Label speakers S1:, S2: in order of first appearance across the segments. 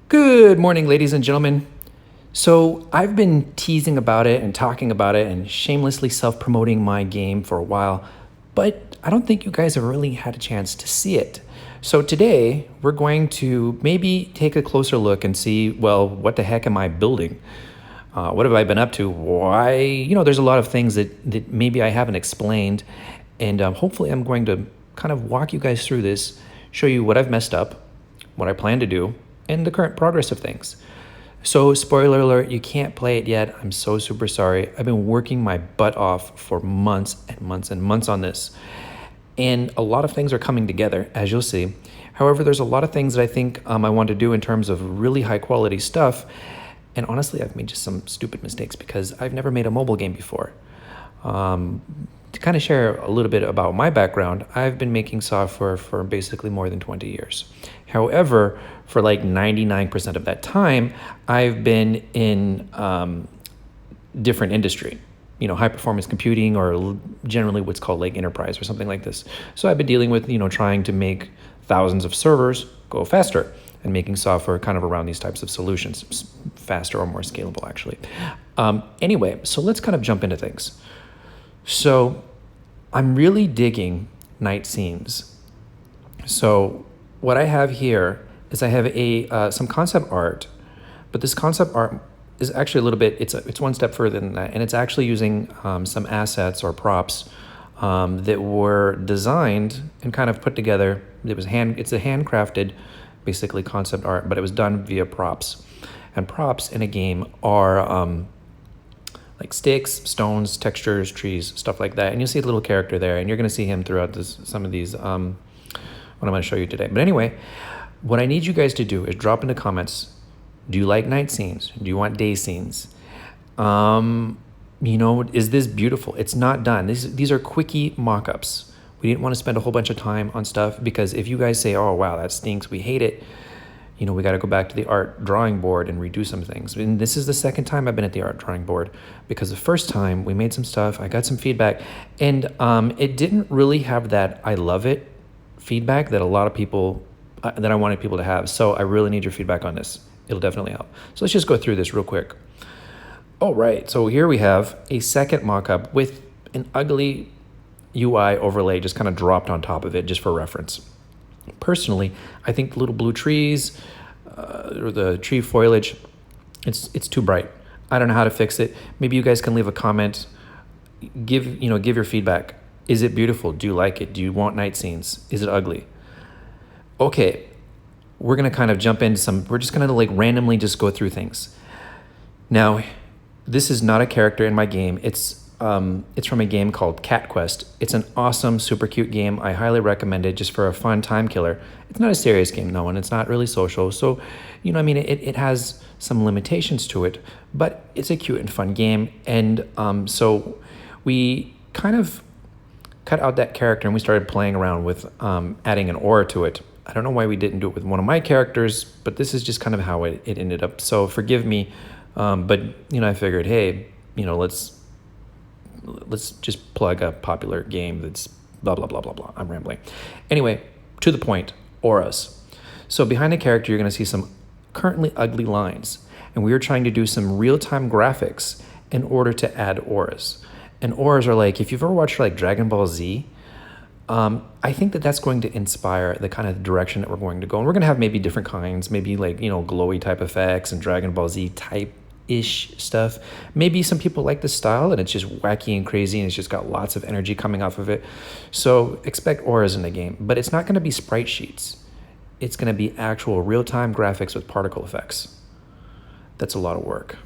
S1: Good morning, ladies and gentlemen. So, I've been teasing about it and talking about it and shamelessly self promoting my game for a while, but I don't think you guys have really had a chance to see it. So, today we're going to maybe take a closer look and see, well, what the heck am I building? What have I been up to? Why? There's a lot of things that maybe I haven't explained, and hopefully I'm going to kind of walk you guys through this, show you what I've messed up, what I plan to do, and the current progress of things. So, spoiler alert, you can't play it yet. I'm so super sorry. I've been working my butt off for months and months and months on this. And a lot of things are coming together, as you'll see. However, there's a lot of things that I think I want to do in terms of really high quality stuff. And honestly, I've made just some stupid mistakes because I've never made a mobile game before. To kind of share a little bit about my background, I've been making software for basically more than 20 years. However, for like 99% of that time, I've been in different industry, high performance computing or generally what's called like enterprise or something like this. So I've been dealing with, trying to make thousands of servers go faster and making software kind of around these types of solutions, faster or more scalable actually. Anyway, so let's kind of jump into things. So I'm really digging night scenes. So what I have here is I have some concept art, but this concept art is actually a little bit, it's one step further than that, and it's actually using some assets or props that were designed and kind of put together. It's a handcrafted, basically concept art, but it was done via props. And props in a game are like sticks, stones, textures, trees, stuff like that. And you'll see a little character there, and you're going to see him throughout some of these, what I'm going to show you today. But anyway, what I need you guys to do is drop in the comments, do you like night scenes? Do you want day scenes? Is this beautiful? It's not done. These are quickie mock-ups. We didn't want to spend a whole bunch of time on stuff because if you guys say, oh, wow, that stinks, we hate it, we got to go back to the art drawing board and redo some things. And this is the second time I've been at the art drawing board because the first time we made some stuff, I got some feedback, and it didn't really have that I love it feedback that a lot of people, that I wanted people to have. So I really need your feedback on this. It'll definitely help. So let's just go through this real quick. All right, so here we have a second mock-up with an ugly UI overlay just kind of dropped on top of it just for reference. Personally, I think the little blue trees or the tree foliage, it's too bright. I don't know how to fix it. Maybe you guys can leave a comment. Give your feedback. Is it beautiful? Do you like it? Do you want night scenes? Is it ugly? Okay, we're gonna kind of jump into we're just gonna like randomly just go through things. Now, this is not a character in my game. It's from a game called Cat Quest. It's an awesome, super cute game. I highly recommend it just for a fun time killer. It's not a serious game, no, and it's not really social. So, it has some limitations to it, but it's a cute and fun game. And so we kind of cut out that character and we started playing around with adding an aura to it. I don't know why we didn't do it with one of my characters, but this is just kind of how it ended up. So forgive me, but I figured, hey, let's just plug a popular game that's blah, blah, blah, blah, blah. I'm rambling. Anyway, to the point, auras. So behind the character, you're going to see some currently ugly lines. And we were trying to do some real-time graphics in order to add auras. And auras are like, if you've ever watched like Dragon Ball Z, I think that's going to inspire the kind of direction that we're going to go. And we're going to have maybe different kinds, maybe like, glowy type effects and Dragon Ball Z type-ish stuff. Maybe some people like this style and it's just wacky and crazy and it's just got lots of energy coming off of it. So expect auras in the game, but it's not going to be sprite sheets. It's going to be actual real-time graphics with particle effects. That's a lot of work.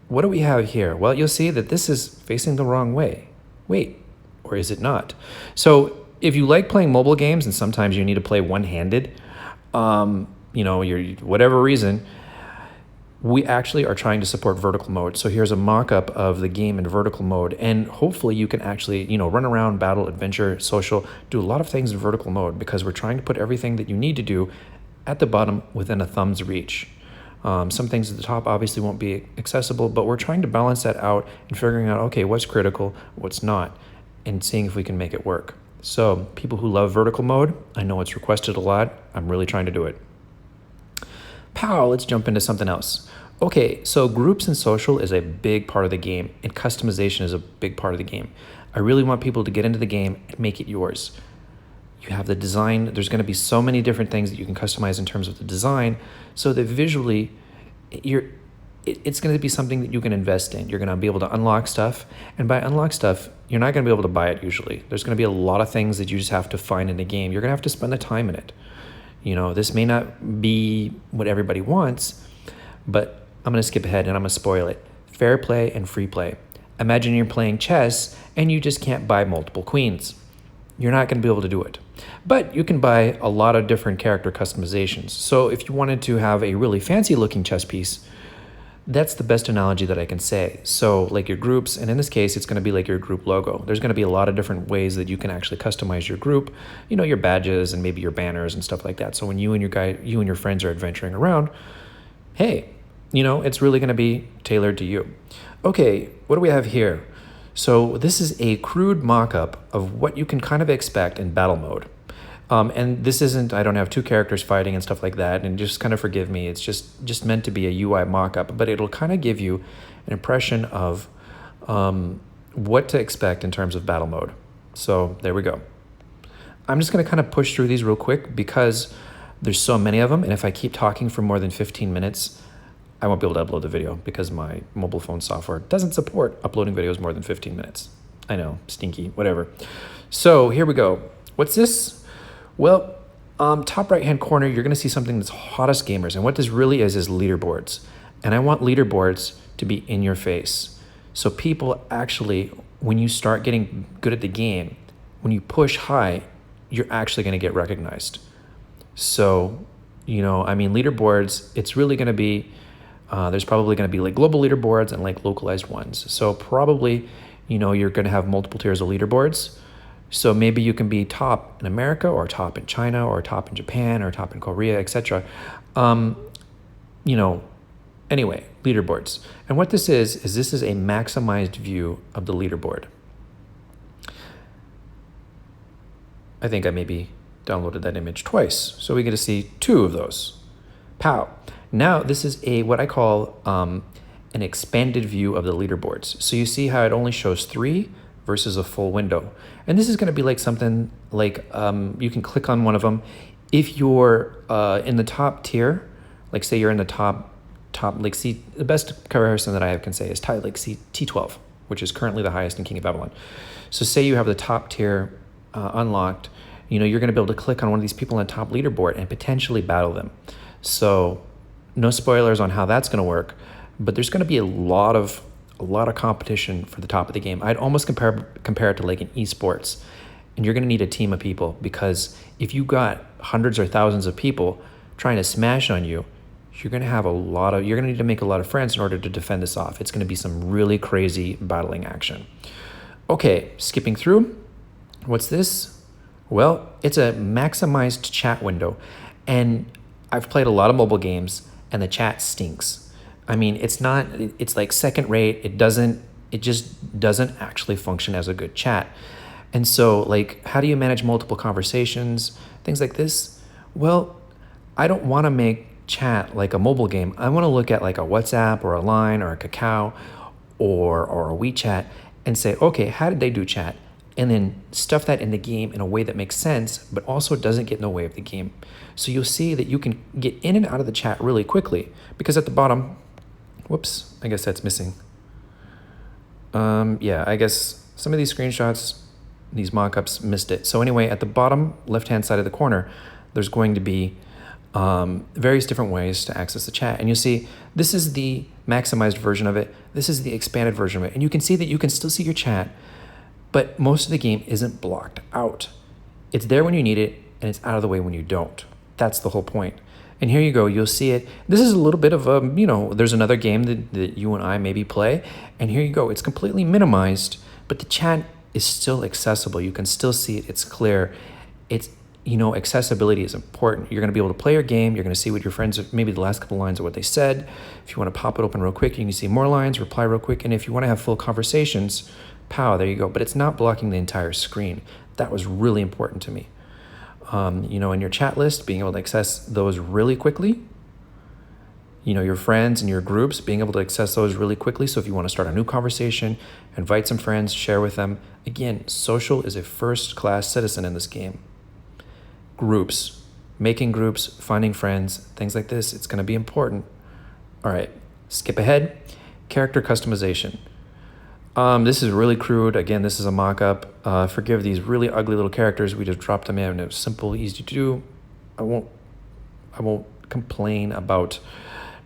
S1: What do we have here? Well, you'll see that this is facing the wrong way. Wait, or is it not? So if you like playing mobile games and sometimes you need to play one-handed, you're whatever reason, we actually are trying to support vertical mode. So here's a mock-up of the game in vertical mode, and hopefully you can actually, run around, battle, adventure, social, do a lot of things in vertical mode because we're trying to put everything that you need to do at the bottom within a thumb's reach. Some things at the top obviously won't be accessible, but we're trying to balance that out and figuring out, okay, what's critical, what's not, and seeing if we can make it work. So people who love vertical mode, I know it's requested a lot. I'm really trying to do it. Pow, let's jump into something else. Okay, so groups and social is a big part of the game, and customization is a big part of the game. I really want people to get into the game and make it yours. You have the design, there's going to be so many different things that you can customize in terms of the design, so that visually it's going to be something that you can invest in. You're going to be able to unlock stuff, and by unlock stuff, you're not going to be able to buy it usually. There's going to be a lot of things that you just have to find in the game. You're going to have to spend the time in it. This may not be what everybody wants, but I'm going to skip ahead and I'm going to spoil it. Fair play and free play. Imagine you're playing chess and you just can't buy multiple queens. You're not going to be able to do it. But you can buy a lot of different character customizations. So if you wanted to have a really fancy looking chess piece, that's the best analogy that I can say. So like your groups, and in this case, it's going to be like your group logo. There's going to be a lot of different ways that you can actually customize your group, your badges and maybe your banners and stuff like that. So when you and your friends are adventuring around, hey, it's really going to be tailored to you. Okay, what do we have here? So this is a crude mock-up of what you can kind of expect in battle mode. And this isn't, I don't have two characters fighting and stuff like that, and just kind of forgive me, it's just meant to be a UI mock-up, but it'll kind of give you an impression of what to expect in terms of battle mode. So there we go. I'm just going to kind of push through these real quick because there's so many of them, and if I keep talking for more than 15 minutes, I won't be able to upload the video because my mobile phone software doesn't support uploading videos more than 15 minutes. I know, stinky, whatever. So here we go. What's this? Well, top right-hand corner, you're going to see something that's hottest gamers. And what this really is leaderboards. And I want leaderboards to be in your face. So people actually, when you start getting good at the game, when you push high, you're actually going to get recognized. So, leaderboards, it's really going to be, there's probably going to be like global leaderboards and like localized ones. So probably, you're going to have multiple tiers of leaderboards. So maybe you can be top in America or top in China or top in Japan or top in Korea, etc. Anyway, leaderboards. And what this is this is a maximized view of the leaderboard. I think I maybe downloaded that image twice. So we get to see two of those. Pow. Now this is what I call an expanded view of the leaderboards. So you see how it only shows 3 versus a full window. And this is going to be like something like you can click on one of them. If you're in the top tier, like say you're in the top like see, the best comparison that I can say is T12, which is currently the highest in King of Babylon. So say you have the top tier unlocked, you're going to be able to click on one of these people on the top leaderboard and potentially battle them. So no spoilers on how that's going to work, but there's going to be a lot of competition for the top of the game. I'd almost compare it to like an esports, and you're going to need a team of people, because if you got hundreds or thousands of people trying to smash on you, you're going to need to make a lot of friends in order to defend this off. It's going to be some really crazy battling action. Okay, skipping through. What's this? Well, it's a maximized chat window, and I've played a lot of mobile games and the chat stinks. It's like second rate. It just doesn't actually function as a good chat. And so like, how do you manage multiple conversations, things like this? Well, I don't want to make chat like a mobile game. I want to look at like a WhatsApp or a Line or a Kakao or a WeChat and say, okay, how did they do chat? And then stuff that in the game in a way that makes sense, but also doesn't get in the way of the game. So you'll see that you can get in and out of the chat really quickly, because at the bottom, whoops, I guess that's missing. I guess some of these screenshots, these mock-ups missed it. So anyway, at the bottom left-hand side of the corner, there's going to be various different ways to access the chat. And you'll see this is the maximized version of it. This is the expanded version of it. And you can see that you can still see your chat, but most of the game isn't blocked out. It's there when you need it, and it's out of the way when you don't. That's the whole point. And here you go, you'll see it. This is a little bit of there's another game that you and I maybe play, and here you go, it's completely minimized, but the chat is still accessible. You can still see it, it's clear. It's, accessibility is important. You're gonna be able to play your game, you're gonna see what your friends, maybe the last couple lines of what they said. If you wanna pop it open real quick, you can see more lines, reply real quick, and if you wanna have full conversations, pow, there you go. But it's not blocking the entire screen. That was really important to me. In your chat list, being able to access those really quickly your friends and your groups, being able to access those really quickly. So if you want to start a new conversation, invite some friends, share with them. Again, social is a first-class citizen in this game. Groups, making groups, finding friends, things like this, it's going to be important. All right, skip ahead. Character customization. This is really crude. Again, this is a mock-up. Forgive these really ugly little characters. We just dropped them in. It was simple, easy to do. I won't complain about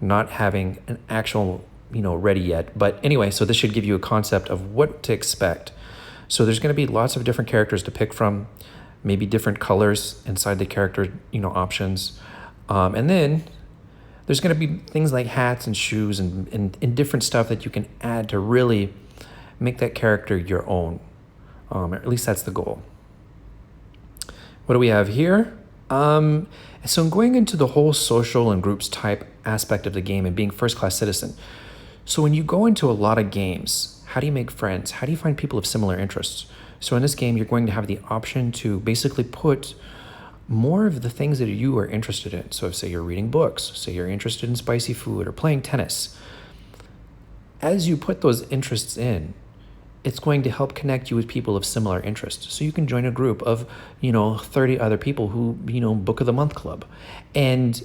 S1: not having an actual, ready yet. But anyway, so this should give you a concept of what to expect. So there's going to be lots of different characters to pick from, maybe different colors inside the character, options. And then there's going to be things like hats and shoes and different stuff that you can add to really make that character your own. Or at least that's the goal. What do we have here? So I'm going into the whole social and groups type aspect of the game and being first-class citizen. So when you go into a lot of games, how do you make friends? How do you find people of similar interests? So in this game, you're going to have the option to basically put more of the things that you are interested in. So if, say, you're reading books, say you're interested in spicy food or playing tennis. As you put those interests in, it's going to help connect you with people of similar interests. So you can join a group of, 30 other people who, Book of the Month Club. And,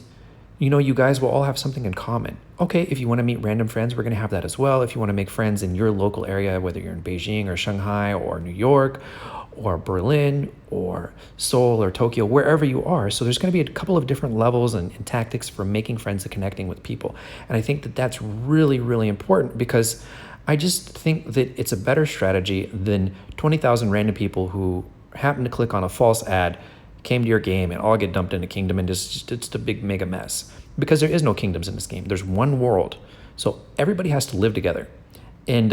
S1: you guys will all have something in common. Okay, if you want to meet random friends, we're going to have that as well. If you want to make friends in your local area, whether you're in Beijing or Shanghai or New York or Berlin or Seoul or Tokyo, wherever you are. So there's going to be a couple of different levels and tactics for making friends and connecting with people. And I think that that's really, really important because I just think that it's a better strategy than 20,000 random people who happen to click on a false ad, came to your game, and all get dumped in a kingdom, and it's a big mega mess. Because there is no kingdoms in this game. There's one world. So everybody has to live together. And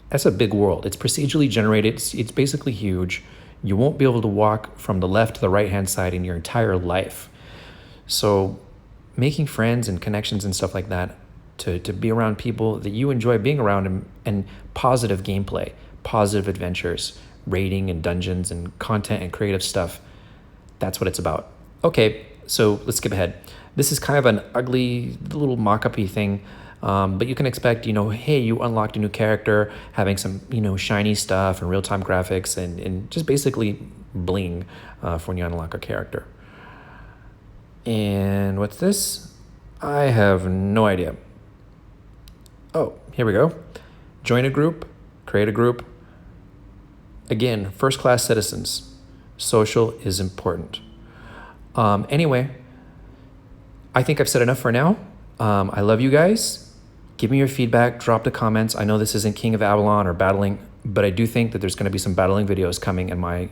S1: that's a big world. It's procedurally generated. It's basically huge. You won't be able to walk from the left to the right-hand side in your entire life. So making friends and connections and stuff like that, to be around people that you enjoy being around and positive gameplay, positive adventures, raiding and dungeons and content and creative stuff. That's what it's about. Okay, so let's skip ahead. This is kind of an ugly little mock-up-y thing, but you can expect, hey, you unlocked a new character, having some, shiny stuff and real-time graphics and just basically bling for when you unlock a character. And what's this? I have no idea. Oh, here we go. Join a group, create a group. Again, first-class citizens. Social is important. Anyway, I think I've said enough for now. I love you guys. Give me your feedback. Drop the comments. I know this isn't King of Avalon or battling, but I do think that there's going to be some battling videos coming in my,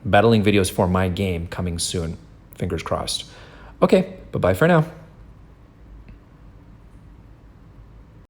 S1: battling videos for my game coming soon. Fingers crossed. Okay, bye-bye for now.